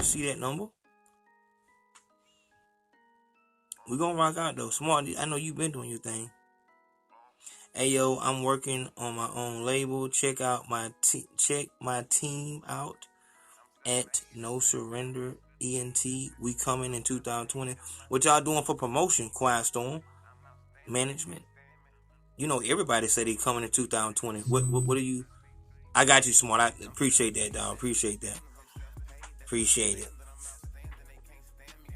see that number. We gonna rock out though. Smart, I know you've been doing your thing. Ayo, I'm working on my own label. Check my team out at No Surrender ENT. We coming in 2020. What y'all doing for promotion, Quiet Storm Management? You know everybody said they coming in 2020. What are you? I got you, Smart. I appreciate that, dog. Appreciate that. Appreciate it.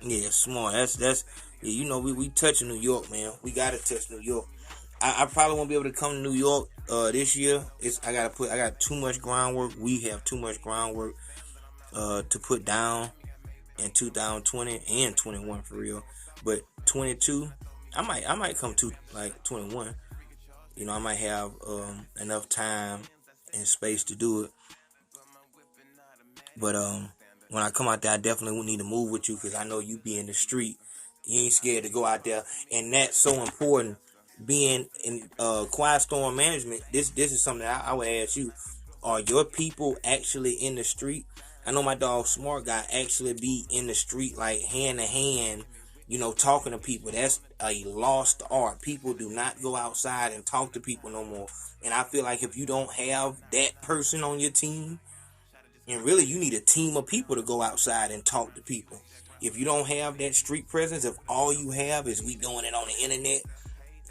Yeah, Smart. That's yeah. You know we touching New York, man. We gotta touch New York. I probably won't be able to come to New York this year. I got too much groundwork. We have too much groundwork to put down in 2020 and 21 for real. But 22, I might come to like 21. You know, I might have enough time and space to do it. But when I come out there, I definitely would need to move with you because I know you be in the street. You ain't scared to go out there, and that's so important. Being in Quiet Storm Management, this is something that I would ask you. Are your people actually in the street? I know my dog Smart Guy actually be in the street, like hand to hand, you know, talking to people. That's a lost art. People do not go outside and talk to people no more. And I feel like if you don't have that person on your team, and really you need a team of people to go outside and talk to people. If you don't have that street presence, if all you have is we doing it on the internet,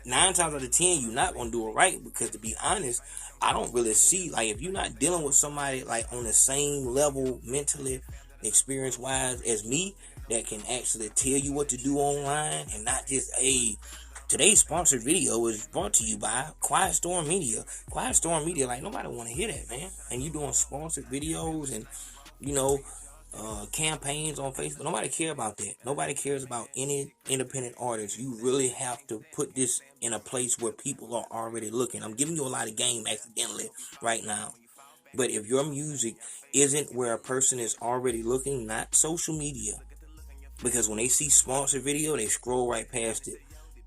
9 times out of 10, you're not going to do it right because, to be honest, I don't really see, like, if you're not dealing with somebody, like, on the same level mentally, experience-wise as me, that can actually tell you what to do online and not just, hey, today's sponsored video is brought to you by Quiet Storm Media. Quiet Storm Media, like, nobody want to hear that, man. And you doing sponsored videos and, you know, campaigns on Facebook. Nobody care about that. Nobody cares about any independent artists. You really have to put this in a place where people are already looking. I'm giving you a lot of game accidentally right now. But if your music isn't where a person is already looking, not social media, because when they see sponsored video, they scroll right past it.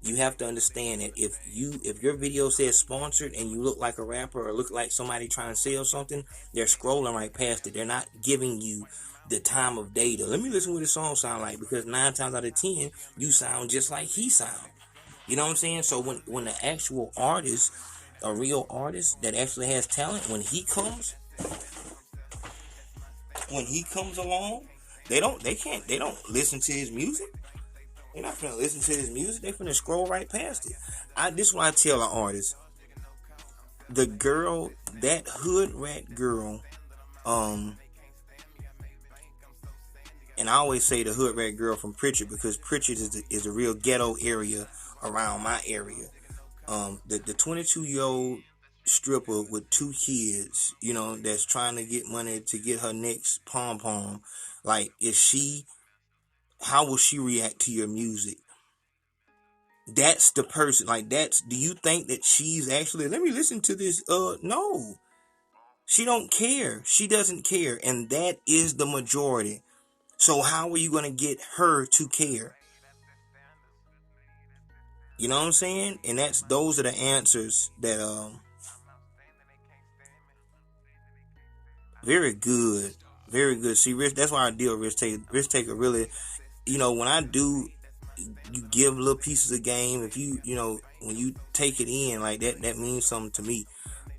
You have to understand that if your video says sponsored and you look like a rapper or look like somebody trying to sell something, they're scrolling right past it. They're not giving you the time of day to let me listen to what this song sound like, because 9 times out of 10 you sound just like he sound. You know what I'm saying? So when the actual artist, a real artist that actually has talent, when he comes along, they don't listen to his music. They're not gonna listen to his music. They're gonna scroll right past it. This is what I tell an artist. The girl, that hood rat girl, and I always say the hood rat girl from Pritchard, because Pritchard is a real ghetto area around my area. The 22-year-old stripper with 2 kids, you know, that's trying to get money to get her next pom-pom. Like, how will she react to your music? That's the person. Like, do you think that she's actually, let me listen to this? No. She don't care. She doesn't care. And that is the majority. So how are you going to get her to care? You know what I'm saying? And those are the answers that, very good. Very good. See, Rich, that's why I deal with Rich Taker really, you know, when I do, you give little pieces of game. If you know, when you take it in like that, that means something to me.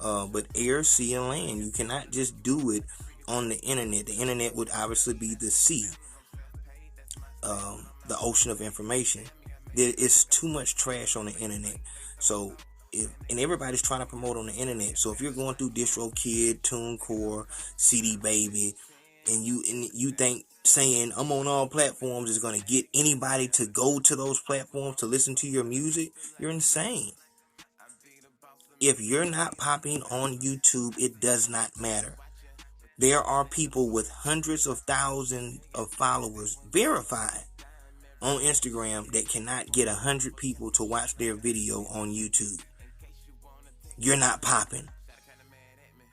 But air, sea, and land, you cannot just do it on the internet. The internet would obviously be the sea, the ocean of information. There is too much trash on the internet. So, and everybody's trying to promote on the internet. So if you're going through DistroKid, TuneCore, CD Baby, and you think saying I'm on all platforms is going to get anybody to go to those platforms to listen to your music, you're insane. If you're not popping on YouTube, it does not matter. There are people with hundreds of thousands of followers verified on Instagram that cannot get 100 people to watch their video on YouTube. You're not popping.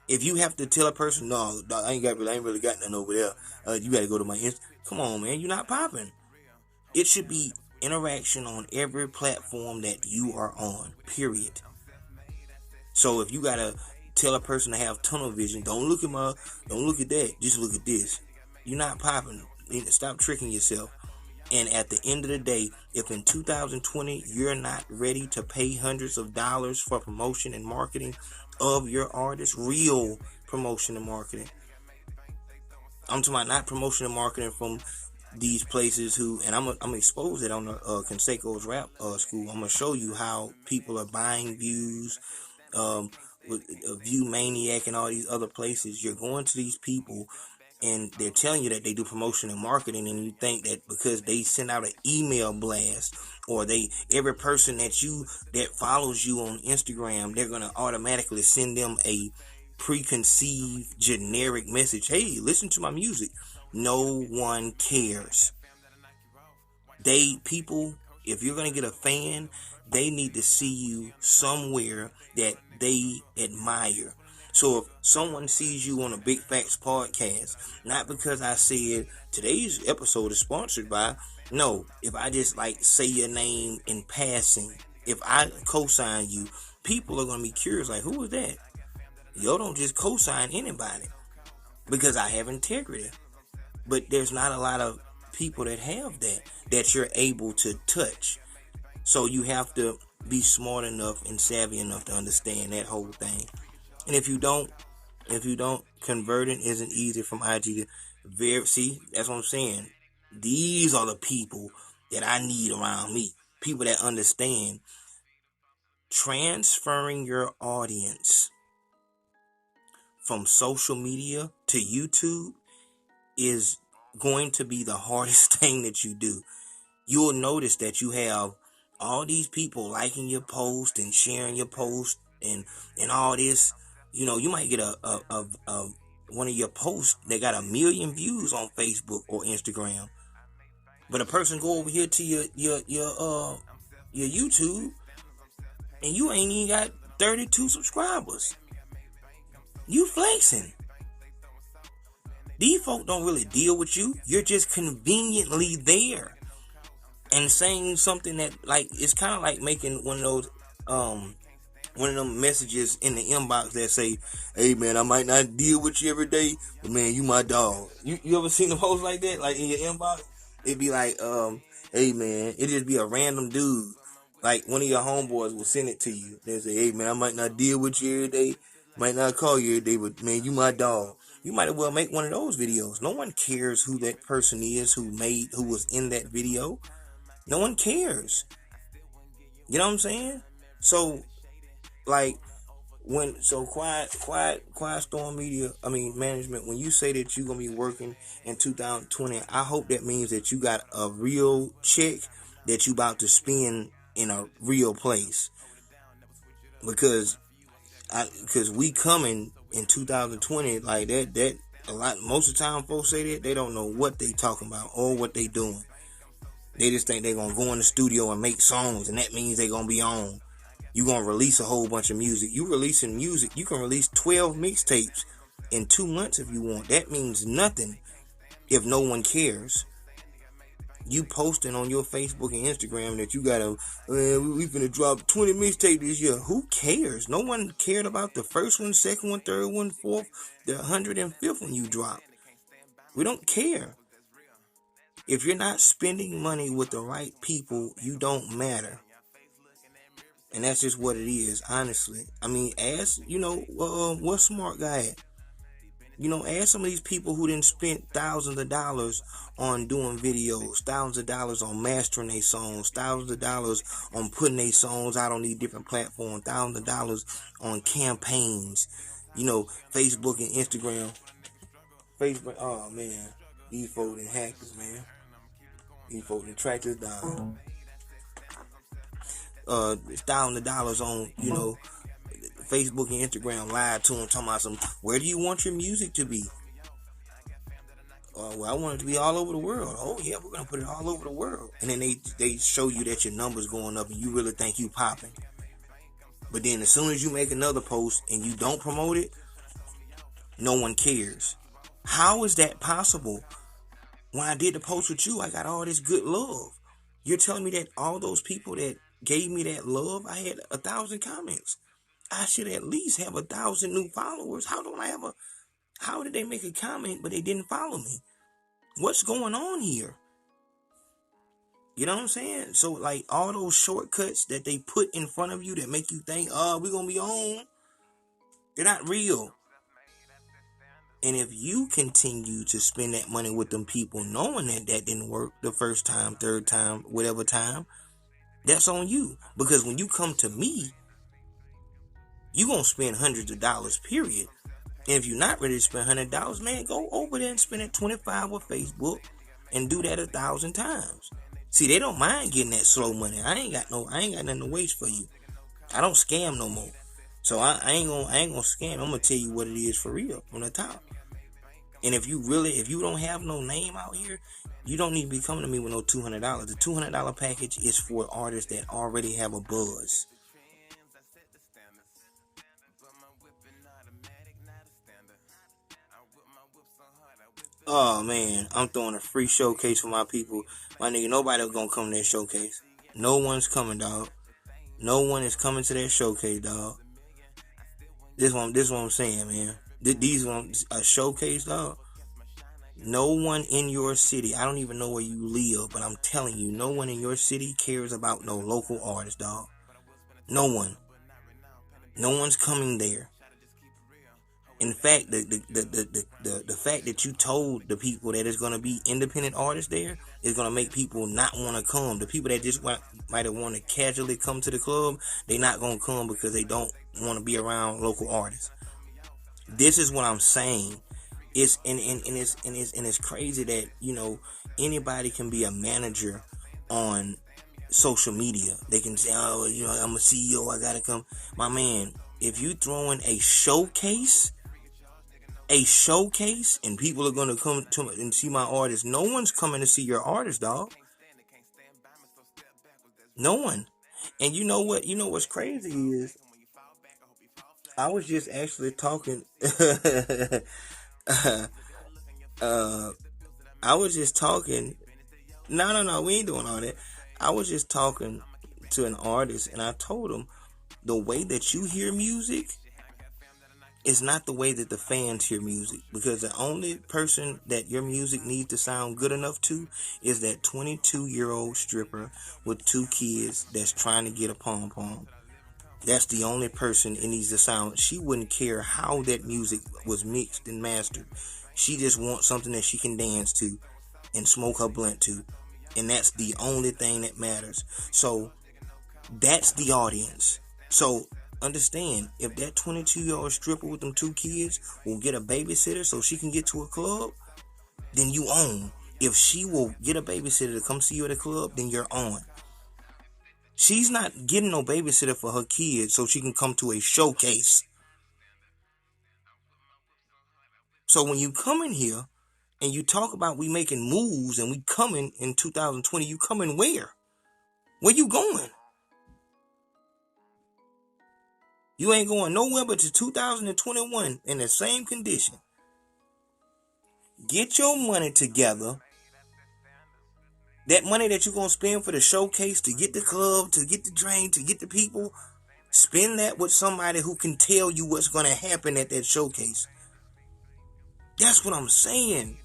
If you have to tell a person, no, I ain't really got nothing over there. You got to go to my Insta. Come on, man, you're not popping. It should be interaction on every platform that you are on. Period. So if you gotta tell a person to have tunnel vision, don't look at that. Just look at this. You're not popping. Stop tricking yourself. And at the end of the day, if in 2020 you're not ready to pay hundreds of dollars for promotion and marketing of your artist, real promotion and marketing, I'm talking about not promotion and marketing from these places and I'm gonna expose it on the Conseco's rap school. I'm gonna show you how people are buying views, with View Maniac and all these other places. You're going to these people and they're telling you that they do promotion and marketing, and you think that because they send out an email blast, or every person that follows you on Instagram, they're gonna automatically send them a preconceived generic message. Hey, listen to my music. No one cares. People, if you're gonna get a fan, they need to see you somewhere that they admire. So if someone sees you on a Big Facts podcast, not because I said today's episode is sponsored by, no, if I just say your name in passing, if I co-sign you, people are gonna be curious, like, who is that? Yo, don't just co-sign anybody, because I have integrity. But there's not a lot of people that have that you're able to touch. So you have to be smart enough and savvy enough to understand that whole thing. And if you don't, converting isn't easy from IG to see, that's what I'm saying. These are the people that I need around me. People that understand transferring your audience from social media to YouTube is going to be the hardest thing that you do. You'll notice that you have all these people liking your post and sharing your post and all this. You might get a one of your posts that got 1 million views on Facebook or Instagram, but a person go over here to your YouTube and you ain't even got 32 subscribers. You flexing. These folk don't really deal with you. You're just conveniently there and saying something that it's kind of like making one of them messages in the inbox that say, hey man, I might not deal with you every day, but man, you my dog. You ever seen a post like that? Like in your inbox? It'd be like, hey man, it'd just be a random dude. Like one of your homeboys will send it to you. They say, hey man, I might not deal with you every day, might not call you every day, but man, you my dog. You might as well make one of those videos. No one cares who that person is who was in that video. No one cares. You know what I'm saying? So, Quiet Storm Media, management, when you say that you're going to be working in 2020, I hope that means that you got a real check that you about to spend in a real place. Because we coming in 2020 like that most of the time folks say that they don't know what they talking about or what they doing. They just think they're gonna go in the studio and make songs, and that means they're gonna be on. You gonna release a whole bunch of music. You releasing music, you can release 12 mixtapes in 2 months if you want. That means nothing if no one cares. You posting on your Facebook and Instagram that you gotta, we finna drop 20 mixtapes this year. Who cares? No one cared about the first one, second one, third one, fourth, the 105th one you dropped. We don't care. If you're not spending money with the right people, you don't matter. And that's just what it is, honestly. Ask, what smart guy at? Ask some of these people who didn't spend thousands of dollars on doing videos, thousands of dollars on mastering their songs, thousands of dollars on putting their songs out on these different platforms, thousands of dollars on campaigns, Facebook and Instagram. Facebook, oh man, these folks and hackers, man. These folks and track this down. Thousands of dollars on, Facebook and Instagram live to them talking about where do you want your music to be? Well, I want it to be all over the world. Oh yeah, we're gonna put it all over the world. And then they show you that your numbers going up and you really think you popping. But then as soon as you make another post and you don't promote it, no one cares. How is that possible? When I did the post with you, I got all this good love. You're telling me that all those people that gave me that love, I had 1,000 comments. I should at least have 1,000 new followers. How did they make a comment but they didn't follow me? What's going on here? You know what I'm saying? So like all those shortcuts that they put in front of you that make you think, oh, we're going to be on, they're not real. And if you continue to spend that money with them people knowing that that didn't work the first time, third time, whatever time, that's on you. Because when you come to me, you're going to spend hundreds of dollars, period. And if you're not ready to spend $100, man, go over there and spend it 25 with Facebook and do that 1,000 times. See, they don't mind getting that slow money. I ain't got nothing to waste for you. I don't scam no more. So I ain't gonna scam. I'm gonna tell you what it is for real from the top. And if you don't have no name out here, you don't need to be coming to me with no $200. The $200 package is for artists that already have a buzz. Oh man, I'm throwing a free showcase for my people. My nigga, nobody gonna come to that showcase. No one's coming, dog. No one is coming to that showcase, dog. This one I'm saying, man. These ones a showcase, dog. No one in your city, I don't even know where you live, but I'm telling you, no one in your city cares about no local artist, dog. No one. No one's coming there. In fact, the fact that you told the people that it's going to be independent artists there is going to make people not want to come. The people that just might have want to casually come to the club, they're not going to come because they don't want to be around local artists. This is what I'm saying. It's crazy that, you know, anybody can be a manager on social media. They can say, oh, you know, I'm a CEO, I gotta come. My man, if you throwing a showcase and people are gonna come to and see my artist, no one's coming to see your artist, dog. No one. And you know what? You know what's crazy is I was just actually talking. I was just talking. No, we ain't doing all that. I was just talking to an artist, and I told him the way that you hear music is not the way that the fans hear music, because the only person that your music needs to sound good enough to is that 22-year-old stripper with 2 kids that's trying to get a pom-pom. That's the only person it needs to sound. She wouldn't care how that music was mixed and mastered. She just wants something that she can dance to and smoke her blunt to. And that's the only thing that matters. So that's the audience. So understand, if that 22-year-old stripper with them 2 kids will get a babysitter so she can get to a club, then you own. If she will get a babysitter to come see you at a club, then you're on. She's not getting no babysitter for her kids so she can come to a showcase. So when you come in here and you talk about we making moves and we coming in 2020, you coming where? Where you going? You ain't going nowhere but to 2021 in the same condition. Get your money together. That money that you're going to spend for the showcase, to get the club, to get the drink, to get the people, spend that with somebody who can tell you what's going to happen at that showcase. That's what I'm saying.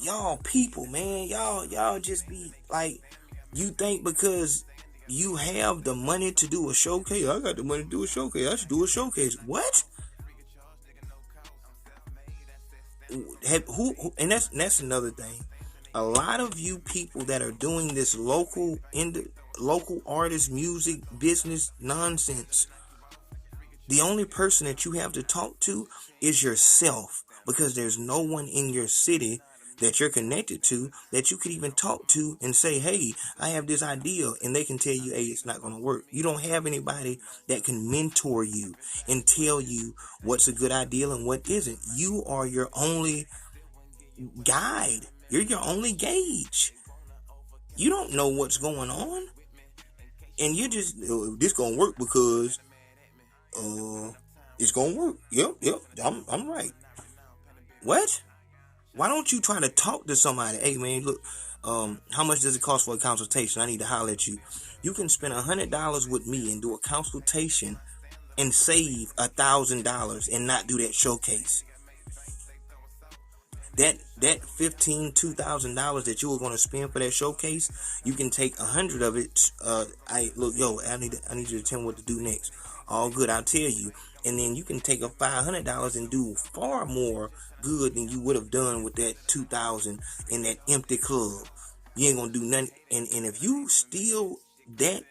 Y'all people, man, y'all just be like, you think because you have the money to do a showcase, I got the money to do a showcase, I should do a showcase. What? And that's another thing. A lot of you people that are doing this local artist music business nonsense, the only person that you have to talk to is yourself, because there's no one in your city that you're connected to that you could even talk to and say, hey, I have this idea, and they can tell you, hey, it's not going to work. You don't have anybody that can mentor you and tell you what's a good idea and what isn't. You are your only guide. You're your only gauge. You don't know what's going on, and you just, this gonna work because it's gonna work. Yep, I'm right. What? Why don't you try to talk to somebody? Hey man, look, how much does it cost for a consultation? I need to holler at you. You can spend $100 with me and do a consultation and save $1,000 and not do that showcase. that $2,000 that you were going to spend for that showcase, you can take 100 of it. I need you to tell me what to do next. All good, I'll tell you. And then you can take a $500 and do far more good than you would have done with that 2,000 in that empty club. You ain't gonna do nothing. And if you still that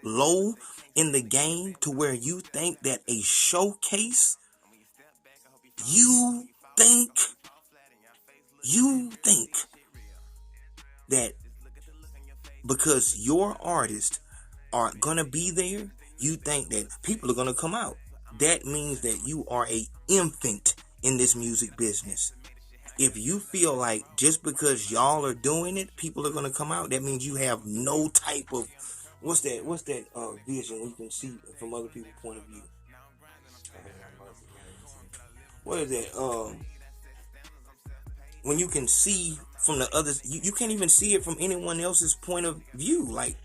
low in the game to where you think that a showcase, you think that because your artists are gonna be there, you think that people are gonna come out. That means that you are a infant in this music business. If you feel like just because y'all are doing it, people are gonna come out, that means you have no type of what's that vision you can see from other people's point of view. What is that? When you can see from the others, you can't even see it from anyone else's point of view. Like,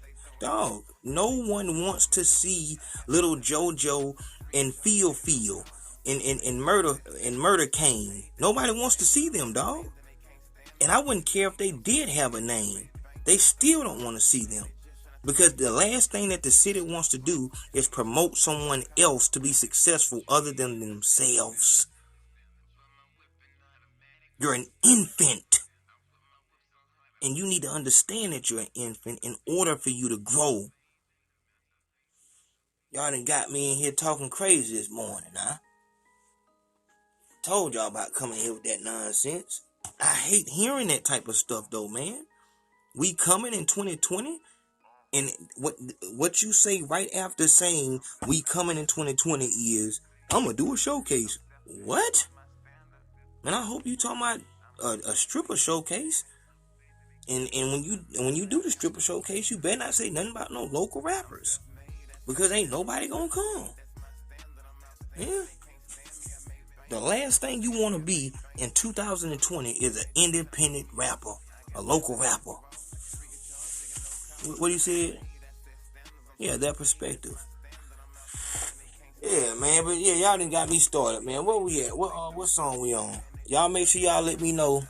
dog, no one wants to see little JoJo and Feel and Murder Kane. Nobody wants to see them, dog. And I wouldn't care if they did have a name. They still don't want to see them. Because the last thing that the city wants to do is promote someone else to be successful other than themselves. You're an infant. And you need to understand that you're an infant in order for you to grow. Y'all done got me in here talking crazy this morning, huh? Told y'all about coming here with that nonsense. I hate hearing that type of stuff though, man. We coming in 2020, and what you say right after saying we coming in 2020 is, I'm gonna do a showcase. What? Man, I hope you talking about a stripper showcase. And when you do the stripper showcase, you better not say nothing about no local rappers, because ain't nobody gonna come. Yeah. The last thing you want to be in 2020 is an independent rapper, a local rapper. What you said? Yeah, that perspective. Yeah, man, but yeah, y'all done got me started, man. Where we at? What song we on? Y'all make sure y'all let me know.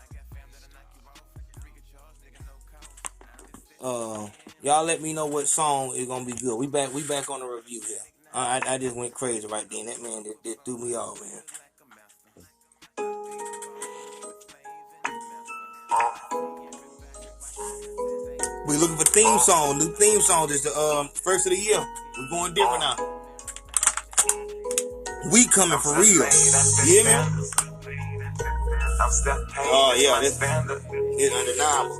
Y'all let me know what song is gonna be good. We back on the review here. I just went crazy right then. That man that threw me off, man. We looking for theme song. New theme song. This the first of the year. We're going different now. We coming for real. Yeah, man. Oh yeah, this is undeniable.